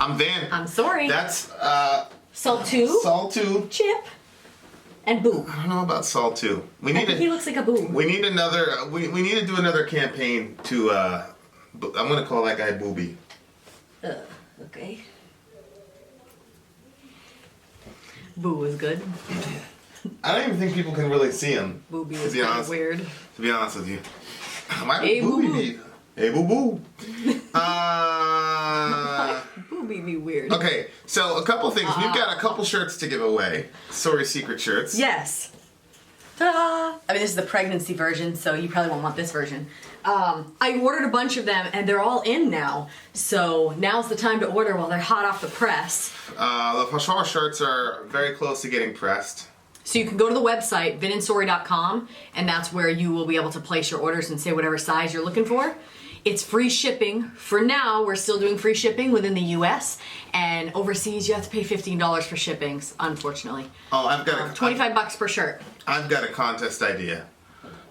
I'm Van. I'm Sori. That's Salt 2. Salt 2. Chip. And Boo. I don't know about Salt 2. I think he looks like a Boo. We need another. We need to do another campaign to. I'm gonna call that guy Booby. Okay. Boo is good. I don't even think people can really see him. Booby is kind of weird. To be honest with you. Why Hey, would Booby Boo-Boo. be? Hey, Boo Boo. Booby be weird. Okay, so a couple things. We've got a couple shirts to give away. Sori secret shirts. Yes. Ta-da! I mean, this is the pregnancy version, so you probably won't want this version. I ordered a bunch of them, and they're all in now. So now's the time to order while they're hot off the press. The Pashar shirts are very close to getting pressed. So you can go to the website, vinandsori.com, and that's where you will be able to place your orders and say whatever size you're looking for. It's free shipping. For now, we're still doing free shipping within the U.S. And overseas, you have to pay $15 for shippings, unfortunately. Oh, I've got $25 per shirt. I've got a contest idea.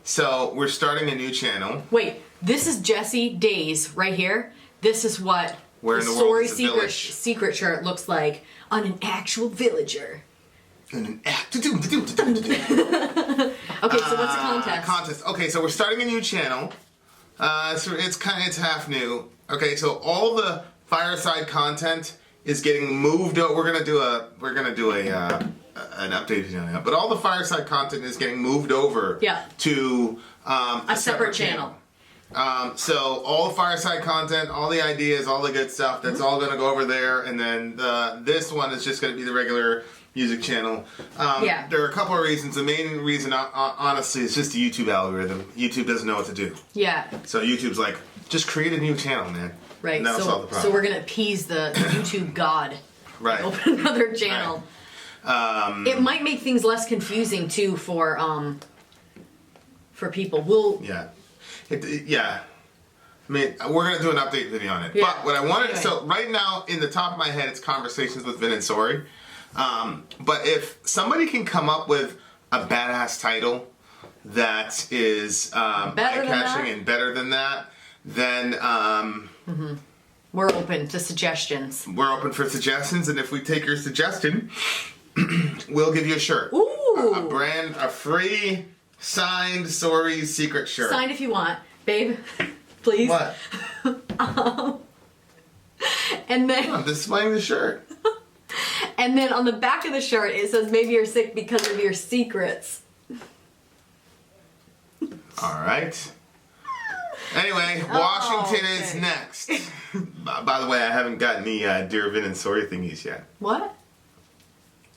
So we're starting a new channel. Wait, this is Jesse Days right here. This is what Where in the the world Sori is the village? secret shirt looks like on an actual villager. Okay, Okay, so what's the contest? Okay, so we're starting a new channel. So it's half new. Okay, so all the fireside content is getting moved. We're gonna do an update video now, but all the fireside content is getting moved over to a separate channel. So all the fireside content, all the ideas, all the good stuff, that's all gonna go over there, and then this one is just gonna be the regular music channel. There are a couple of reasons. The main reason, honestly, is just the YouTube algorithm. YouTube doesn't know what to do. Yeah. So YouTube's like, just create a new channel, man. Right. And that'll solve the problem. So we're gonna appease the YouTube god. Right. Open another channel. Right. It might make things less confusing too for people. Yeah. I mean, we're gonna do an update video on it. Yeah. But what I wanted, so right now in the top of my head, it's conversations with Vin and Sori. But if somebody can come up with a badass title that is eye-catching and better than that, then we're open to suggestions. We're open for suggestions, and if we take your suggestion, we'll give you a shirt. Ooh! A free signed Sori secret shirt. Signed if you want, babe. Please. What? And then I'm displaying the shirt. And then on the back of the shirt, it says, maybe you're sick because of your secrets. All right. Anyway, Washington is next. By the way, I haven't got any Dear Vin and Sori thingies yet. What?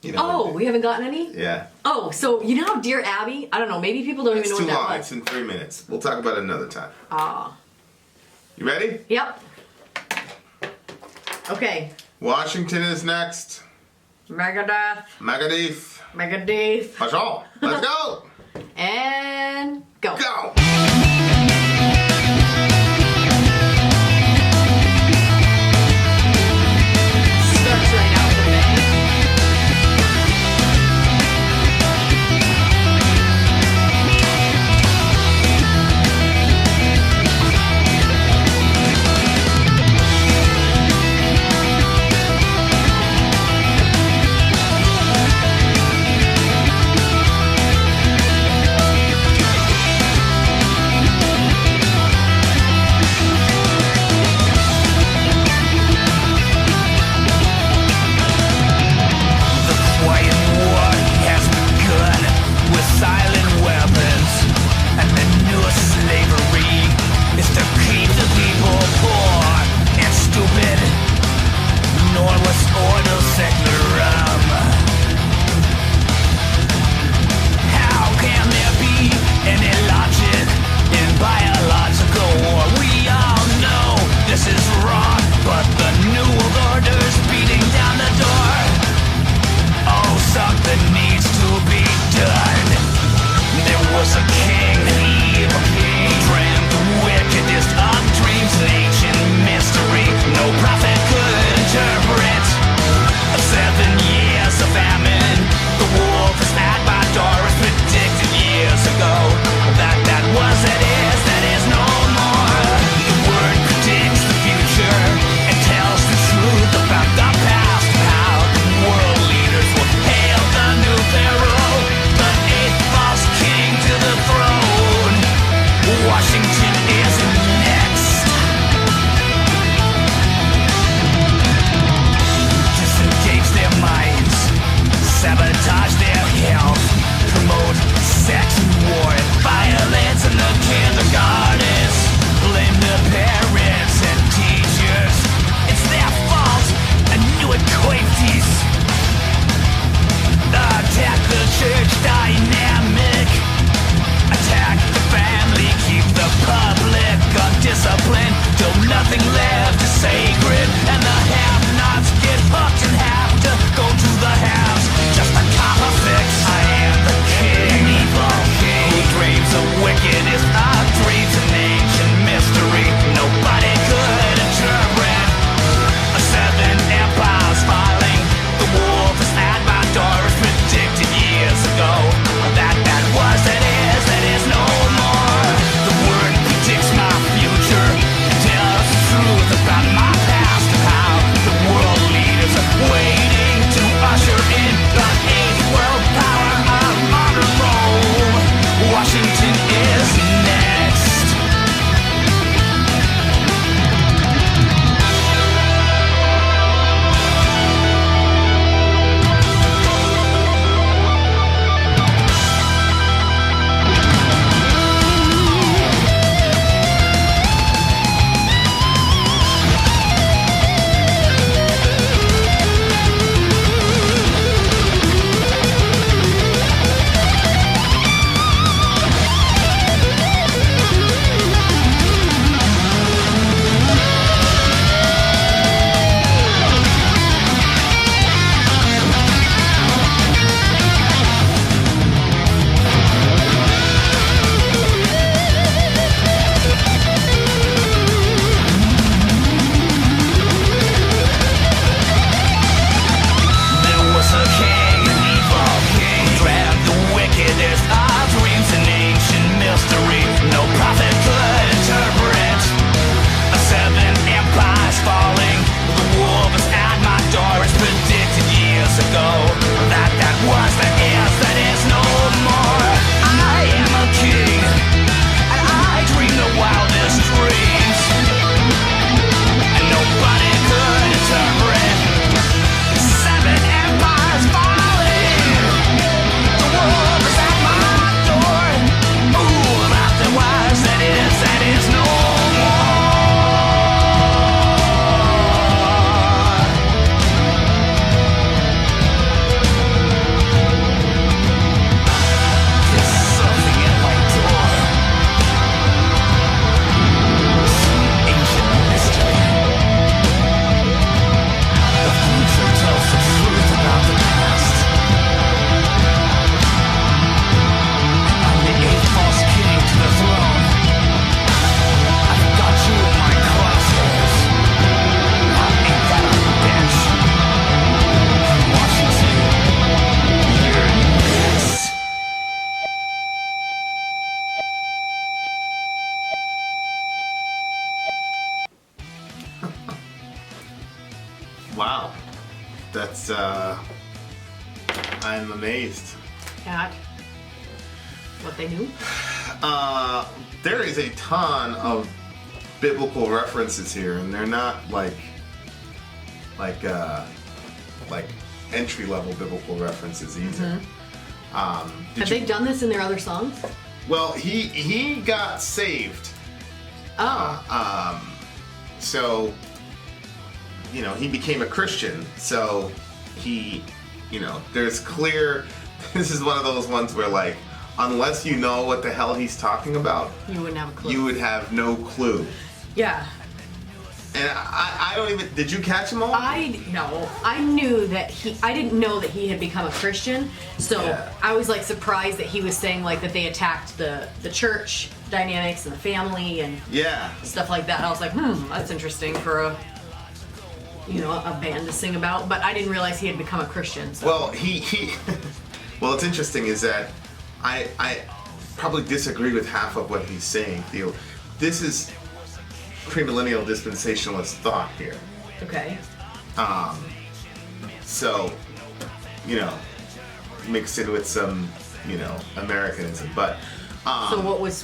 You know we haven't gotten any? Yeah. Oh, so you know how Dear Abby? I don't know, maybe people don't even know what that was. It's too long. It's in 3 minutes. We'll talk about it another time. Ah. You ready? Yep. Okay. Washington is next. MEGADETH. MEGADETH. MEGADETH. That's all. Let's go. And go. Go. Starts right out with a bang. Wow. That's, I'm amazed. At what they do? There is a ton of biblical references here, and they're not like entry-level biblical references either. Have they done this in their other songs? Well, he got saved. Oh. So, he became a Christian. So he, there's clear. This is one of those ones where, like, unless you know what the hell he's talking about, you wouldn't have a clue. You would have no clue. Yeah. And I don't even. Did you catch him all? No. I knew that I didn't know that he had become a Christian. So yeah. I was like surprised that he was saying like that they attacked the church dynamics and the family and stuff like that. I was like, that's interesting for a band to sing about. But I didn't realize he had become a Christian. So. Well, well, what's interesting is that I probably disagree with half of what he's saying, Theo. This is premillennial dispensationalist thought here. Okay. So, mixed in with some, Americanism, but. So what was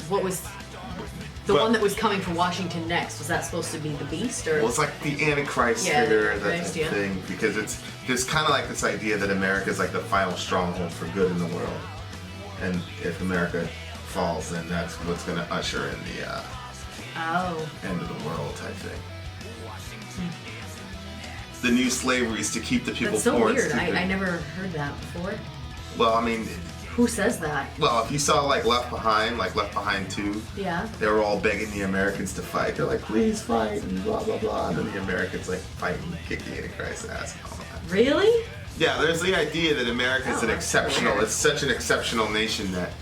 the one that was coming from Washington next? Was that supposed to be the beast, or? Well, it's like the Antichrist figure, that thing, because there's kind of like this idea that America is like the final stronghold for good in the world, and if America falls, then that's what's going to usher in the. End of the world type thing. The new slavery is to keep the people That's so poor. Weird. I never heard that before. Well, I mean. Who says that? Well, if you saw like Left Behind 2, they were all begging the Americans to fight. They're like, please fight, and blah, blah, blah. And then the Americans like fight and kick the Antichrist's ass. Really? Yeah, there's the idea that America is it's such an exceptional nation that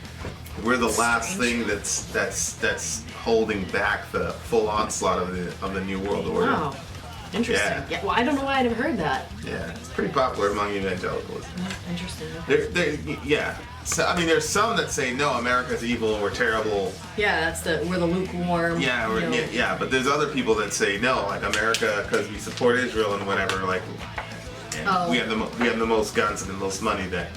we're the last thing that's holding back the full onslaught of the New World Order. Wow, interesting. Yeah. Well, I don't know why I never heard that. Yeah, it's pretty popular among evangelicals. Interesting. So I mean, there's some that say no, America's evil and we're terrible. Yeah, we're the lukewarm. Yeah, but there's other people that say no, like America, because we support Israel and whatever, like. We have the most guns and the most money. That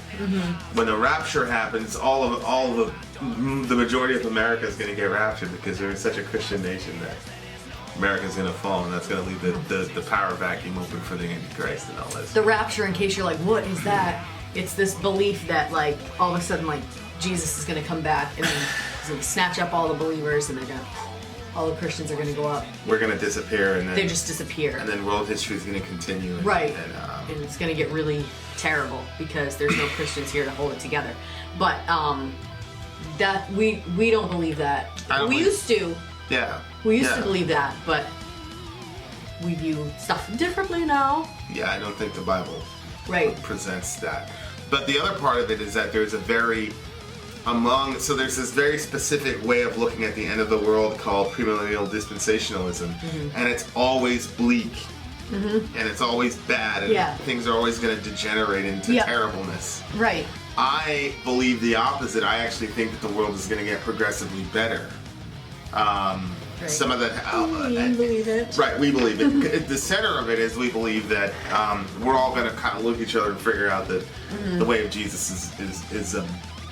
when the rapture happens, the majority of America is going to get raptured because we're such a Christian nation that America's going to fall, and that's going to leave the power vacuum open for the Antichrist and all this. The rapture, in case you're like, what is that? It's this belief that like all of a sudden like Jesus is going to come back and then he's going to snatch up all the believers and all the Christians are going to go up. We're going to disappear, and then they just disappear, and then world history is going to continue. And it's going to get really terrible because there's no Christians here to hold it together. But that we don't believe that. We used to. Yeah. We used to believe that, but we view stuff differently now. Yeah, I don't think the Bible presents that. But the other part of it is that there's there's this very specific way of looking at the end of the world called premillennial dispensationalism, and it's always bleak. And it's always bad, and things are always going to degenerate into terribleness. Right. I believe the opposite. I actually think that the world is going to get progressively better. Some of that. We believe it. Right, we believe it. The center of it is we believe that we're all going to kind of look at each other and figure out that the way of Jesus is the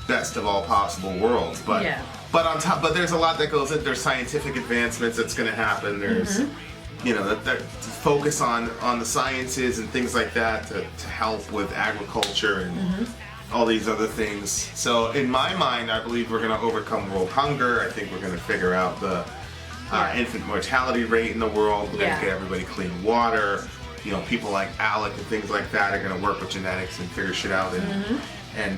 best of all possible worlds. But but there's a lot that goes in. There's scientific advancements that's going to happen. There's that focus on the sciences and things like that to help with agriculture and all these other things. So in my mind, I believe we're going to overcome world hunger. I think we're going to figure out the infant mortality rate in the world. We're going to get everybody clean water. People like Alec and things like that are going to work with genetics and figure shit out and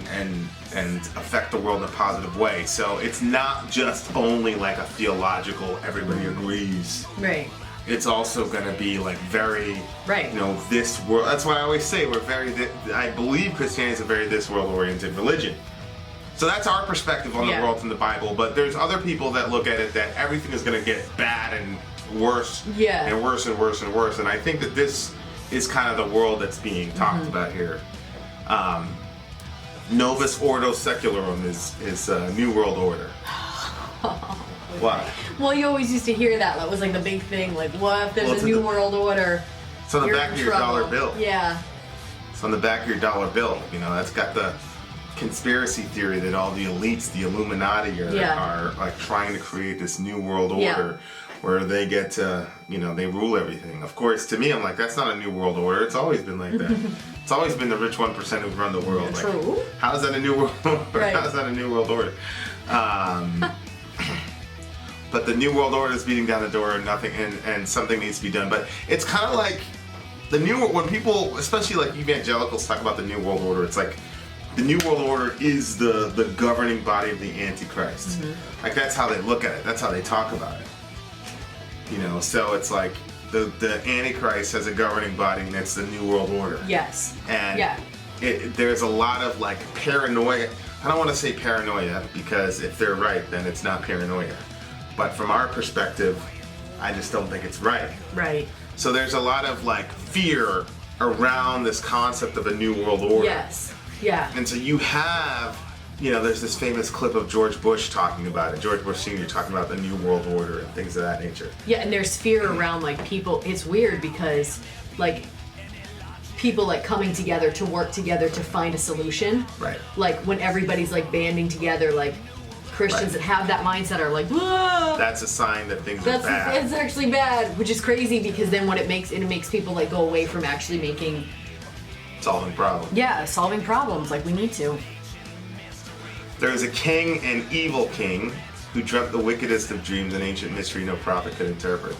affect the world in a positive way. So it's not just only like a theological, everybody agrees. Right. It's also going to be like very, this world. That's why I always say I believe Christianity is a very this world oriented religion. So that's our perspective on the world from the Bible. But there's other people that look at it that everything is going to get bad and worse and worse and worse and worse. And I think that this is kind of the world that's being talked about here. Novus Ordo Secularum is New World Order. What? Well, you always used to hear that. That was like the big thing. Like, what if there's a new world order? It's on the back of your dollar bill. Yeah. It's on the back of your dollar bill. You know, that's got the conspiracy theory that all the elites, the Illuminati, are like trying to create this new world order where they get to, you know, they rule everything. Of course, to me, I'm like, that's not a new world order. It's always been like that. It's always been the rich 1% who've run the world. Like, true. How is that a new world order? Right. How is that a new world order? But the new world order is beating down the door, and nothing, and something needs to be done. But it's kind of like the new, when people, especially like evangelicals, talk about the new world order, it's like the new world order is the governing body of the Antichrist. Like that's how they look at it. That's how they talk about it. You know, so it's like the Antichrist has a governing body, and it's the new world order. Yes. And there's a lot of like paranoia. I don't want to say paranoia because if they're right, then it's not paranoia. But from our perspective, I just don't think it's right. Right. So there's a lot of like fear around this concept of a new world order. Yes. Yeah. And so you have, you know, there's this famous clip of George Bush talking about it. George Bush Sr. talking about the new world order and things of that nature. Yeah, and there's fear around like people. It's weird because like people like coming together to work together to find a solution. Right. Like when everybody's like banding together, like Christians that have that mindset are like, whoa. That's a sign that things are bad. It's actually bad, which is crazy because then what it makes people like go away from actually solving problems. Yeah, solving problems like we need to. There is a king, an evil king, who dreamt the wickedest of dreams, an ancient mystery no prophet could interpret.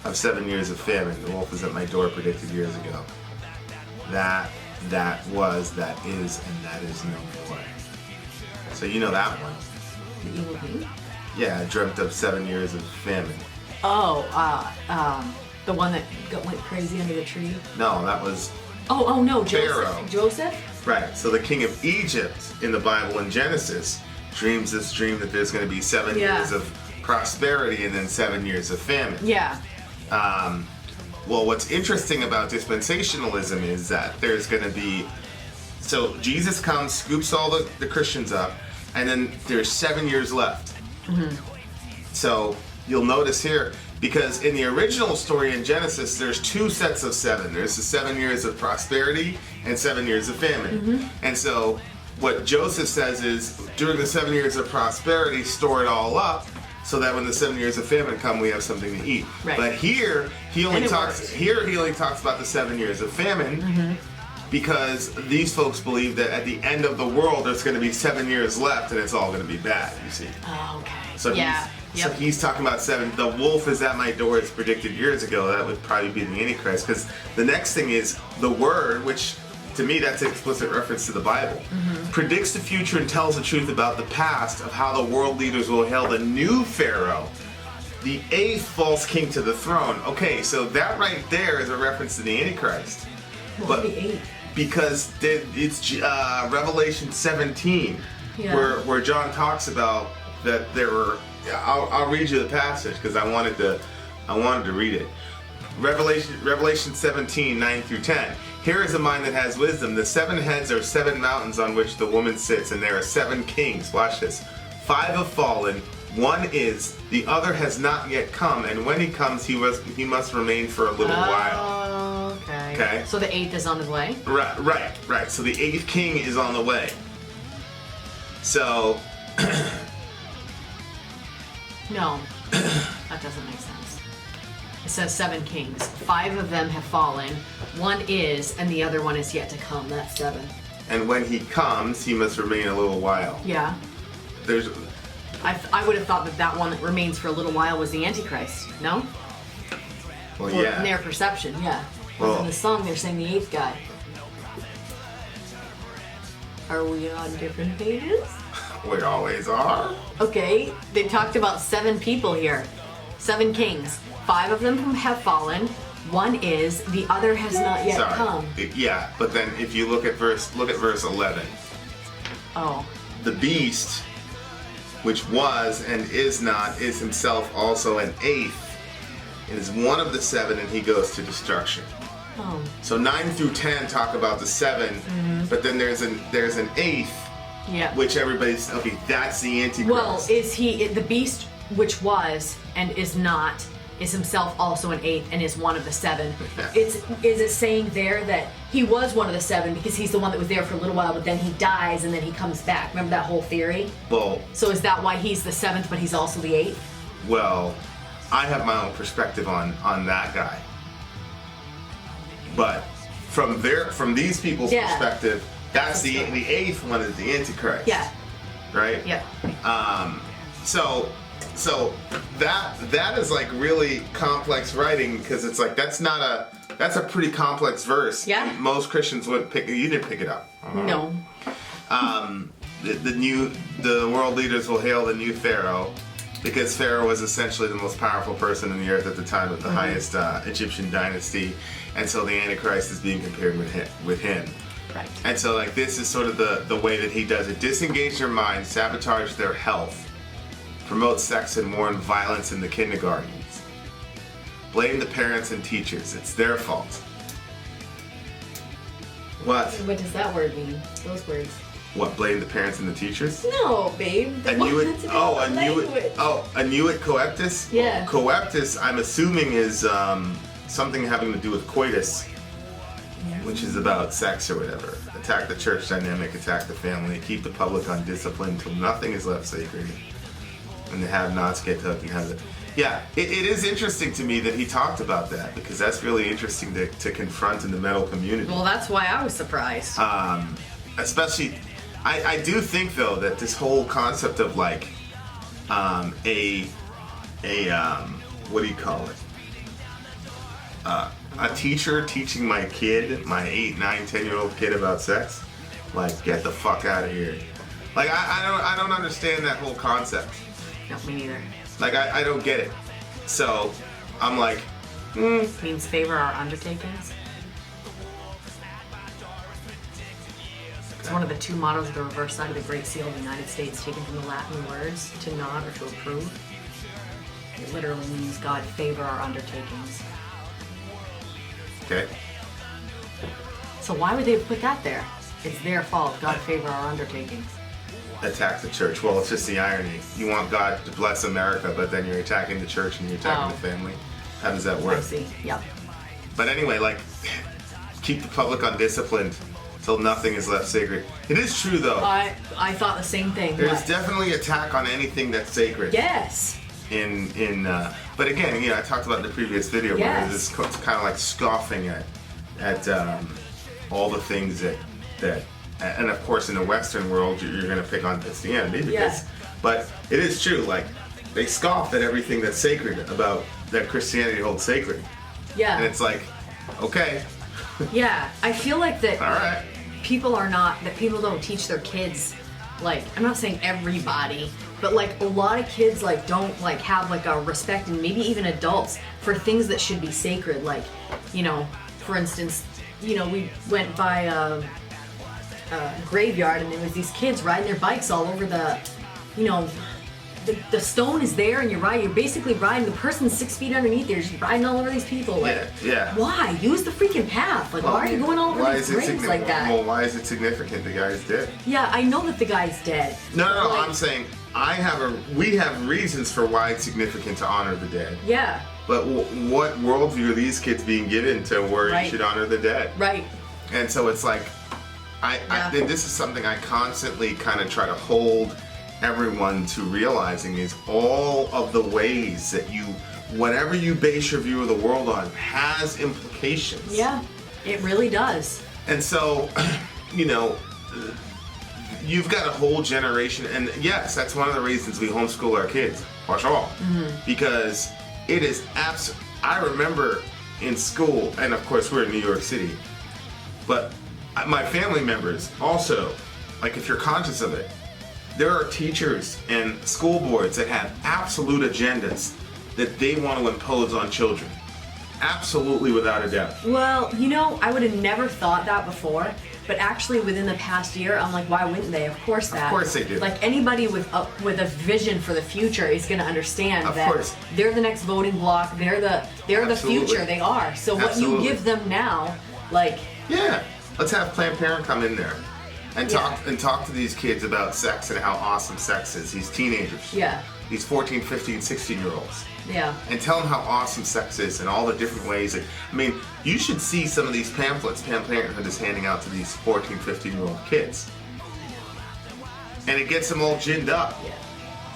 Of 7 years of famine, the wolf is at my door, predicted years ago. That was, that is, and that is no more. So you know that one. The evil king? Yeah, I dreamt of 7 years of famine. Oh, the one that went crazy under the tree? No, that was Oh no, Pharaoh. Joseph? Right, so the king of Egypt in the Bible in Genesis dreams this dream that there's going to be 7 years of prosperity and then 7 years of famine. Yeah. Well, what's interesting about dispensationalism is that there's going to be, so Jesus comes, scoops all the Christians up, and then there's 7 years left. So you'll notice here, because in the original story in Genesis, there's 2 sets of 7. There's the 7 years of prosperity and 7 years of famine. And so what Joseph says is, during the 7 years of prosperity, store it all up, so that when the 7 years of famine come, we have something to eat. Right. But here he only talks about the 7 years of famine, because these folks believe that at the end of the world, there's going to be 7 years left, and it's all going to be bad. You see. Oh, okay. So so he's talking about 7. The wolf is at my door. It's predicted years ago. That would probably be the Antichrist, because the next thing is the Word, which to me that's an explicit reference to the Bible, predicts the future and tells the truth about the past of how the world leaders will hail the new Pharaoh, the 8th false king to the throne. Okay, so that right there is a reference to the Antichrist. But the 8th? Because it's Revelation 17, where John talks about that there were. I'll read you the passage because I wanted to read it. Revelation 17, 9 through 10. Here is a mind that has wisdom. The 7 heads are 7 mountains on which the woman sits, and there are 7 kings. Watch this. 5 have fallen. 1 is. The other has not yet come, and when he comes, he must remain for a little while. Okay. So the 8th is on his way? Right. So the 8th king is on the way. So... No, that doesn't make sense. It says 7 kings. 5 of them have fallen. 1 is, and the other one is yet to come. That's 7. And when he comes, he must remain a little while. Yeah. I would have thought that one that remains for a little while was the Antichrist. No? Well, yeah. In their perception, yeah. Well, in the song, they're saying the 8th guy. Are we on different pages? We always are. Okay, they talked about 7 people here. 7 kings. 5 of them have fallen. 1 is, the other has not yet come. Yeah, but then if you look at verse 11. Oh. The beast, which was and is not, is himself also an 8th. It is one of the 7, and he goes to destruction. Oh. So 9 through 10 talk about the 7, but then there's an 8th. Yeah. Which everybody's, okay, that's the Antichrist. Well, is he the beast which was and is not is himself also an 8th and is one of the 7. Is it saying there that he was one of the 7 because he's the one that was there for a little while, but then he dies and then he comes back? Remember that whole theory? Well, so is that why he's the 7th, but he's also the 8th? Well, I have my own perspective on that guy, but from these people's perspective, that's the 8th one is the Antichrist. Yeah. Right. Yeah. So that is like really complex writing, because it's like that's a pretty complex verse. Yeah. Most Christians wouldn't pick it. You didn't pick it up. No. The world leaders will hail the new Pharaoh, because Pharaoh was essentially the most powerful person in the earth at the time of the highest Egyptian dynasty, and so the Antichrist is being compared with him. Right. And so like this is sort of the way that he does it. Disengage their minds, sabotage their health, promote sex and warn violence in the kindergartens. Blame the parents and teachers. It's their fault. What? What does that word mean? Those words. What? Blame the parents and the teachers? No, babe. Anuit coeptus? Yeah. Coeptus, I'm assuming, is something having to do with coitus, which is about sex or whatever. Attack the church dynamic, attack the family, keep the public undisciplined till nothing is left sacred, and the have-nots get hooked and have it. Yeah, it is interesting to me that he talked about that, because that's really interesting to confront in the metal community. Well, that's why I was surprised. Especially, I do think though that this whole concept of like what do you call it? A teacher teaching my kid, my 8, 9, 10-year-old kid about sex, like, get the fuck out of here. Like I don't understand that whole concept. No, me neither. Like I don't get it. So I'm like, means favor our undertakings. It's one of the 2 mottos of the reverse side of the Great Seal of the United States, taken from the Latin words to nod or to approve. It literally means God favor our undertakings. okay. So why would they have put that there? It's their fault. God favor our undertakings. Attack the church. Well, it's just the irony. You want God to bless America, but then you're attacking the church and you're attacking the family. How does that work? I see. Yep. But anyway, like, keep the public undisciplined till nothing is left sacred. It is true, though. I thought the same thing. There's definitely attack on anything that's sacred. Yes. But again, I talked about in the previous video where it's kind of like scoffing at all the things that and of course in the Western world you're going to pick on Christianity because, but it is true, like they scoff at everything that's sacred about that Christianity holds sacred. Yeah. And it's like, okay. Yeah, I feel like that. All right. People don't teach their kids, like, I'm not saying everybody, but like a lot of kids like don't like have like a respect, and maybe even adults, for things that should be sacred. Like, for instance, we went by a graveyard and there was these kids riding their bikes all over the stone is there, and you're basically riding, the person's 6 feet underneath, you're just riding all over these people. Like, yeah. Why? Use the freaking path. Like, why are you going all over these graves like that? Well, why is it significant? The guy's dead. Yeah, I know that the guy's dead. No, like, I'm saying we have reasons for why it's significant to honor the dead. Yeah. But what worldview are these kids being given to where you should honor the dead? Right. And so it's like, this is something I constantly kind of try to hold everyone to realizing, is all of the ways that whatever you base your view of the world on has implications. Yeah, it really does. And so, you've got a whole generation, and yes, that's one of the reasons we homeschool our kids, because it is I remember in school, and of course we're in New York City, but my family members also, like, if you're conscious of it, there are teachers and school boards that have absolute agendas that they want to impose on children. Absolutely, without a doubt. Well, I would have never thought that before, but actually within the past year, I'm like, why wouldn't they? Of course they do. Like, anybody with a vision for the future is going to understand that they're the next voting bloc. They're the future. They are. So what you give them now, like, yeah, let's have Planned Parenthood come in there and talk to these kids about sex and how awesome sex is. These teenagers. Yeah. These 14, 15, 16-year-olds. Yeah. And tell them how awesome sex is and all the different ways. I mean, you should see some of these pamphlets Planned Parenthood is handing out to these 14, 15-year-old kids. And it gets them all ginned up. Yeah.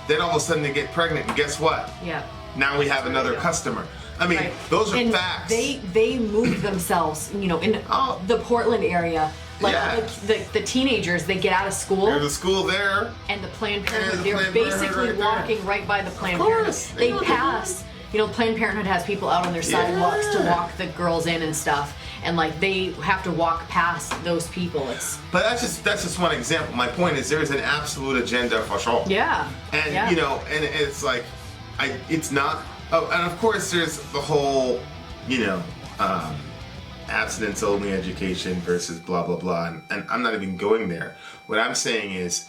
Then all of a sudden they get pregnant, and guess what? Yeah. Now we have another customer. I mean, those are facts. They move themselves, in the Portland area. Like the teenagers, they get out of school. There's a school there. And the Planned Parenthood, they're basically walking right by the Planned Parenthood. They pass. Planned Parenthood has people out on their sidewalks to walk the girls in and stuff. And they have to walk past those people. But that's just one example. My point is there's an absolute agenda for sure. Yeah. And and it's like it's not. Oh, and of course there's the whole abstinence only education versus blah blah blah, and I'm not even going there. What I'm saying is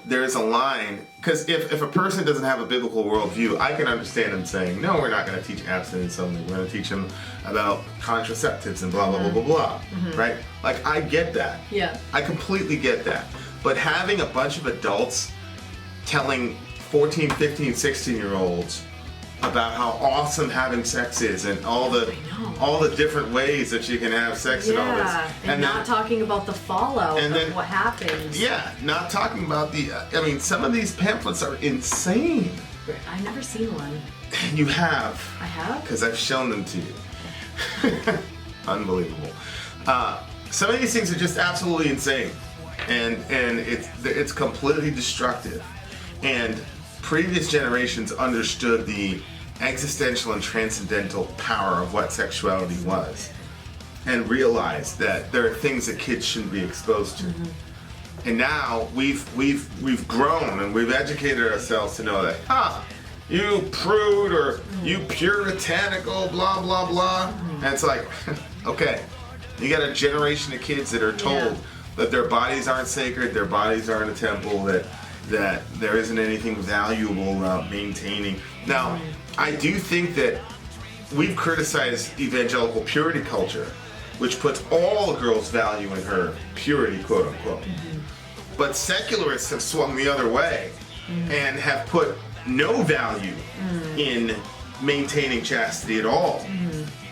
there's a line, because if a person doesn't have a biblical worldview, I can understand them saying, no, we're not going to teach abstinence only. We're going to teach them about contraceptives and blah blah blah blah blah. Right? Like, I get that. Yeah. I completely get that. But having a bunch of adults telling 14, 15, 16-year-olds about how awesome having sex is and all the different ways that you can have sex and all this. And not talking about the fallout of what happens. Yeah, not talking about some of these pamphlets are insane. I've never seen one. You have. I have? Because I've shown them to you. Unbelievable. Some of these things are just absolutely insane. And it's completely destructive. And previous generations understood the existential and transcendental power of what sexuality was, and realized that there are things that kids shouldn't be exposed to. And now we've grown and we've educated ourselves to know that you prude or you puritanical blah blah blah. And it's like, okay, you got a generation of kids that are told that their bodies aren't sacred, their bodies aren't a temple, that there isn't anything valuable about maintaining. Now, I do think that we've criticized evangelical purity culture, which puts all a girl's value in her purity, quote unquote. But secularists have swung the other way and have put no value in maintaining chastity at all.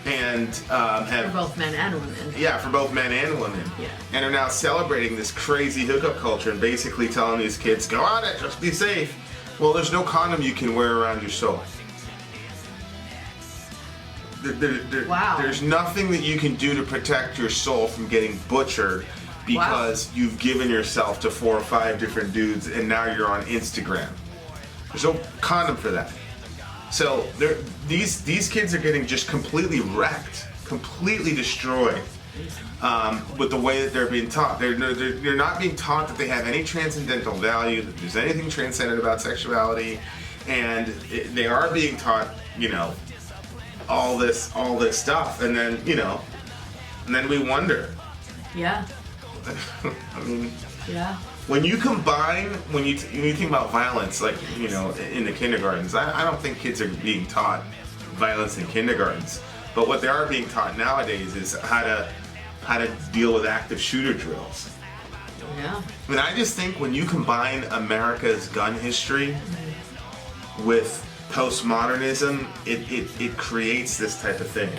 And have for both men and women. Yeah, for both men and women. Yeah. And are now celebrating this crazy hookup culture and basically telling these kids, go at it, just be safe. Well, there's no condom you can wear around your soul. There's nothing that you can do to protect your soul from getting butchered because you've given yourself to 4 or 5 different dudes and now you're on Instagram. There's no condom for that. So these kids are getting just completely wrecked, completely destroyed with the way that they're being taught. They're not being taught that they have any transcendental value, that there's anything transcendent about sexuality, and they are being taught, all this stuff, and then and then we wonder. Yeah. I mean. Yeah. When you think about violence, like, in the kindergartens, I don't think kids are being taught violence in kindergartens. But what they are being taught nowadays is how to deal with active shooter drills. Yeah. I mean, I just think when you combine America's gun history with postmodernism, it creates this type of thing.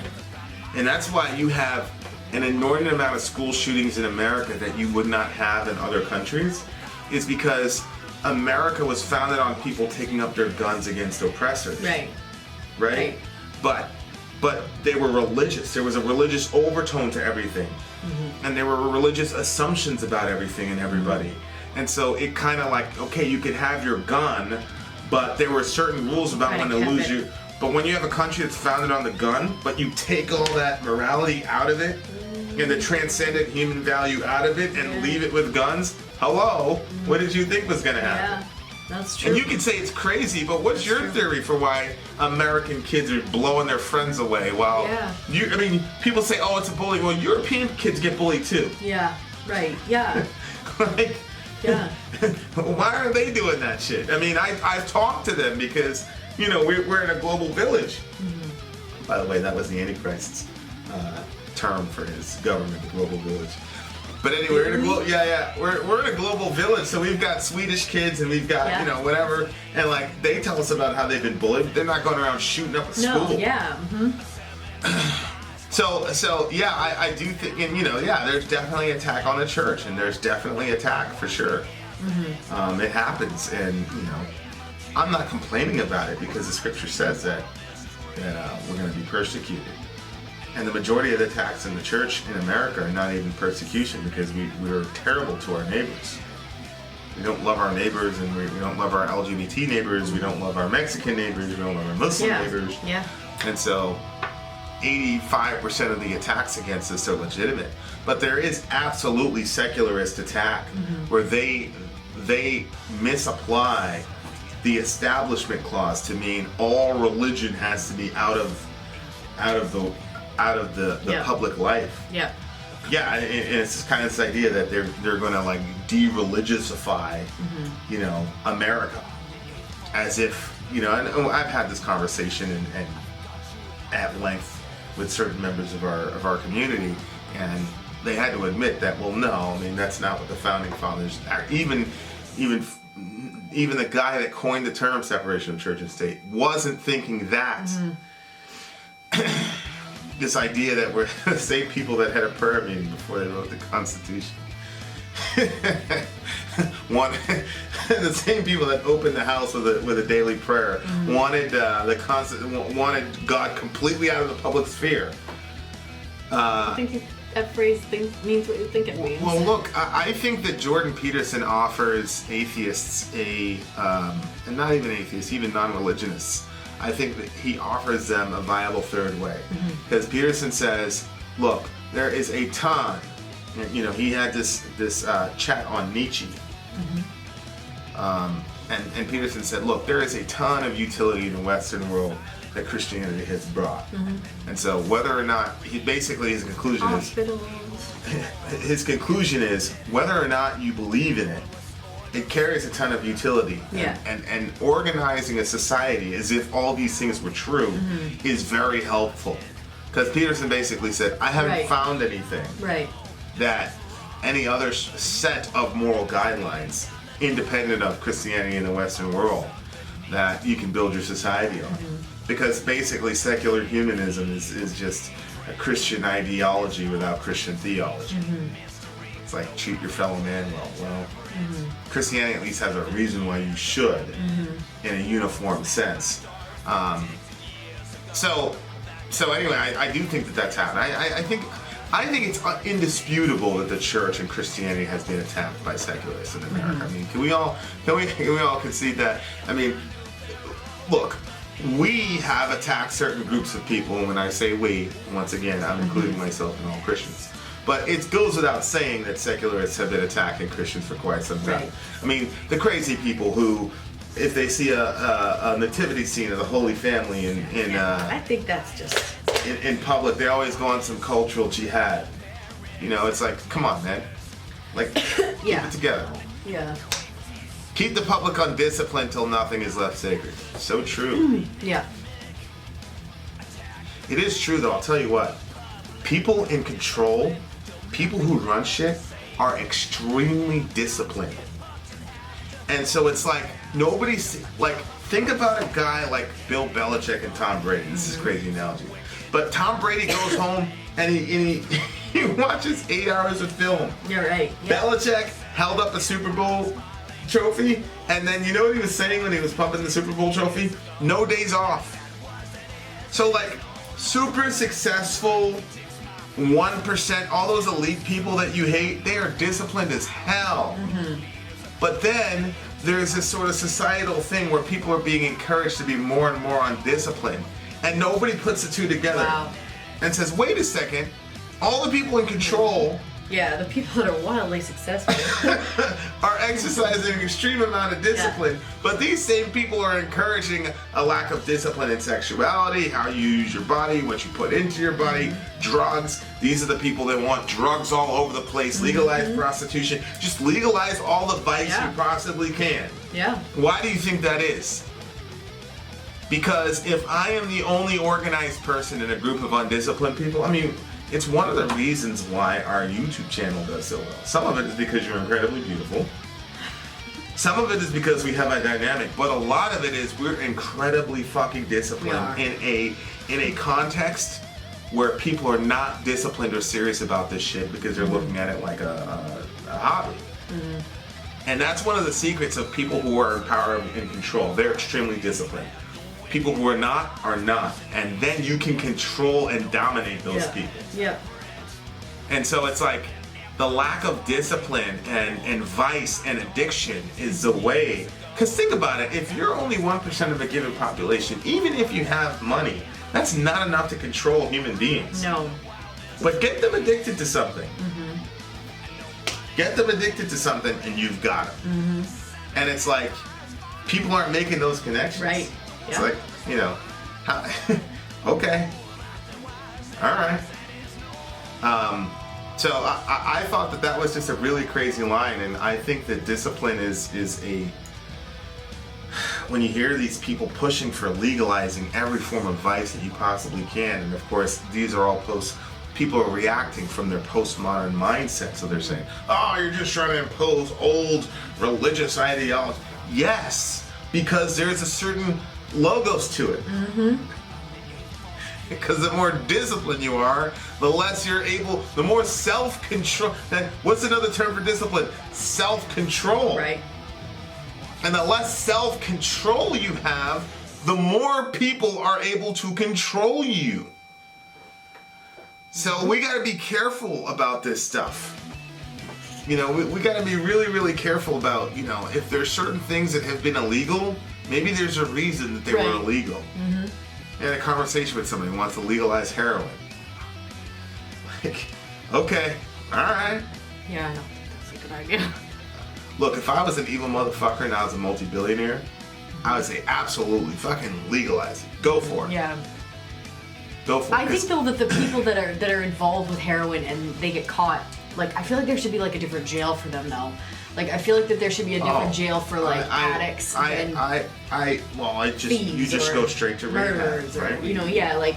And that's why you have an inordinate amount of school shootings in America that you would not have in other countries, is because America was founded on people taking up their guns against oppressors. Right? But they were religious. There was a religious overtone to everything. And there were religious assumptions about everything and everybody. And so it kind of like, okay, you could have your gun, but there were certain rules about when to lose you. But when you have a country that's founded on the gun, but you take all that morality out of it, and the transcendent human value out of it, and leave it with guns, hello, what did you think was going to happen? Yeah, that's true. And you can say it's crazy, but what's your theory for why American kids are blowing their friends away while people say, oh, it's a bullying. Well, European kids get bullied too. Yeah, right, yeah. Why are they doing that shit? I mean, I've talked to them because, we're in a global village. By the way, that was the Antichrist's term for his government, the global village. But anyway, we're in a global village, so we've got Swedish kids and we've got whatever, and like they tell us about how they've been bullied. They're not going around shooting up a school. No, yeah. So I do think, and there's definitely attack on the church, and there's definitely attack for sure. It happens, and I'm not complaining about it because the scripture says that we're going to be persecuted. And the majority of the attacks in the church in America are not even persecution because we're terrible to our neighbors. We don't love our neighbors, and we don't love our LGBT neighbors, we don't love our Mexican neighbors, we don't love our Muslim neighbors. Yeah. And so 85% of the attacks against us are legitimate. But there is absolutely secularist attack where they misapply the establishment clause to mean all religion has to be out of the public life. Yeah. Yeah, and it's kind of this idea that they're going to like de-religiousify, America, as if and I've had this conversation and at length with certain members of our community, and they had to admit that that's not what the founding fathers are. Even the guy that coined the term separation of church and state wasn't thinking that. This idea that we're the same people that had a prayer meeting before they wrote the Constitution. The same people that opened the house with a daily prayer wanted wanted God completely out of the public sphere. I think that phrase means what you think it means. Well, look, I think that Jordan Peterson offers atheists and not even atheists, even non-religionists, I think that he offers them a viable third way. Because Peterson says, look, there is a ton, he had this chat on Nietzsche. And Peterson said, look, there is a ton of utility in the Western world that Christianity has brought. And so whether or not, his conclusion is whether or not you believe in it, it carries a ton of utility. And organizing a society as if all these things were true is very helpful. Because Peterson basically said, I haven't found anything that any other set of moral guidelines, independent of Christianity in the Western world, that you can build your society on. Because basically secular humanism is just a Christian ideology without Christian theology. It's like treat your fellow man well. Christianity at least has a reason why you should, in a uniform sense. So anyway, I do think that that's happened. I think it's indisputable that the church and Christianity has been attacked by secularists in America. I mean, can we all concede that? I mean, look, we have attacked certain groups of people, and when I say we, once again, I'm including myself and all Christians. But it goes without saying that secularists have been attacking Christians for quite some time. I mean, the crazy people who, if they see a nativity scene of the Holy Family I think that's just in public, they always go on some cultural jihad. It's like, come on, man. Like, keep it together. Yeah. Keep the public undisciplined till nothing is left sacred. So true. Yeah. It is true, though. I'll tell you what. People in control, people who run shit, are extremely disciplined. And so it's like, think about a guy like Bill Belichick and Tom Brady. This is a crazy analogy. But Tom Brady goes home and he watches 8 hours of film. You're right. Yeah. Belichick held up a Super Bowl trophy, and then you know what he was saying when he was pumping the Super Bowl trophy? No days off. So like, super successful 1%, all those elite people that you hate, they are disciplined as hell. But then there's this sort of societal thing where people are being encouraged to be more and more undisciplined, and nobody puts the two together and says, wait a second, all the people in control, the people that are wildly successful are exercising an extreme amount of discipline, but these same people are encouraging a lack of discipline in sexuality, how you use your body, what you put into your body, drugs. These are the people that want drugs all over the place, legalize prostitution, just legalize all the vice you possibly can. Why do you think that is? Because if I am the only organized person in a group of undisciplined people, I mean, it's one of the reasons why our YouTube channel does so well. Some of it is because you're incredibly beautiful. Some of it is because we have a dynamic, but a lot of it is we're incredibly fucking disciplined in a context where people are not disciplined or serious about this shit because they're looking at it like a hobby. Mm-hmm. And that's one of the secrets of people who are in power and control. They're extremely disciplined. People who are not, and then you can control and dominate those people. Yep. And so it's like the lack of discipline and vice and addiction is the way. Because think about it, if you're only 1% of a given population, even if you have money, that's not enough to control human beings. No. But get them addicted to something. Mm-hmm. Get them addicted to something and you've got them. Mm-hmm. And it's like, people aren't making those connections. Right. It's like, you know, okay. All right. So I thought that was just a really crazy line, and I think that discipline is a, when you hear these people pushing for legalizing every form of vice that you possibly can, and of course these are all people are reacting from their postmodern mindset, so they're saying, oh, you're just trying to impose old religious ideology. Yes, because there's a certain logos to it. Mm-hmm. Because the more disciplined you are, the less you're able, the more self-control. What's another term for discipline? Self-control. Right. And the less self-control you have, the more people are able to control you. So we got to be careful about this stuff. You know, we got to be really, really careful about, you know, if there's certain things that have been illegal, maybe there's a reason that they were illegal. Mm-hmm. I had a conversation with somebody who wants to legalize heroin. Like, okay, all right. Yeah, I know. That's a good idea. Look, if I was an evil motherfucker and I was a multi-billionaire, I would say absolutely fucking legalize it. Go for it. Yeah. Go for it. I think though that the people that are involved with heroin and they get caught, like I feel like there should be like a different jail for them though. Like I feel like that there should be a different jail for like addicts and you just go straight to rehab, right? Or, you know, like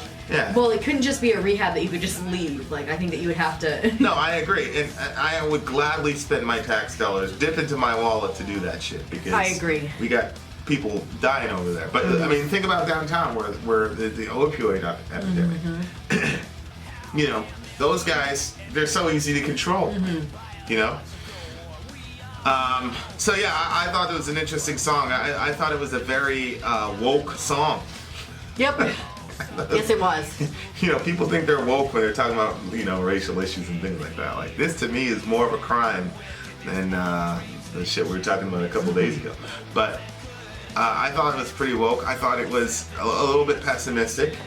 well, it couldn't just be a rehab that you could just leave. Like I think that you would have to. No, I agree, and I would gladly spend my tax dollars, dip into my wallet to do that shit because I agree. We got people dying over there, but I mean, think about downtown where the opioid epidemic. Mm-hmm. You know, those guys, they're so easy to control. Mm-hmm. You know. So yeah, I thought it was an interesting song. I thought it was a very woke song. Yep. Yes, it was. You know, people think they're woke when they're talking about, you know, racial issues and things like that. Like this to me is more of a crime than the shit we were talking about a couple days ago. But I thought it was pretty woke. I thought it was a little bit pessimistic.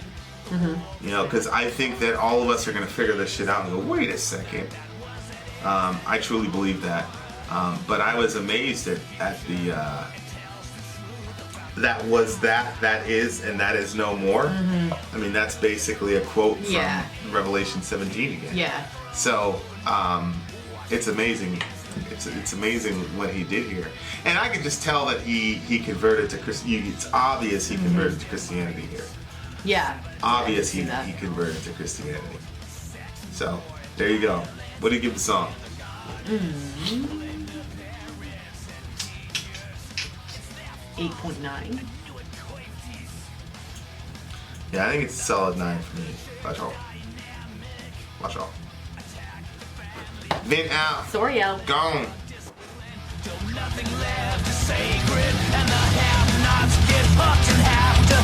Mm-hmm. You know, because I think that all of us are going to figure this shit out and go, wait a second. I truly believe that. But I was amazed at the that is and that is no more. Mm-hmm. I mean, that's basically a quote from Revelation 17 again. Yeah. So it's amazing. It's amazing what he did here, and I could just tell that he converted to Christianity. It's obvious he converted to Christianity here. Yeah. Obvious he converted to Christianity. So there you go. What do you give the song? 8.9. Yeah, I think it's a solid 9 for me. Watch out. Vin out. Sori out. Gone. Nothing left is sacred, and the have-nots get fucked in half.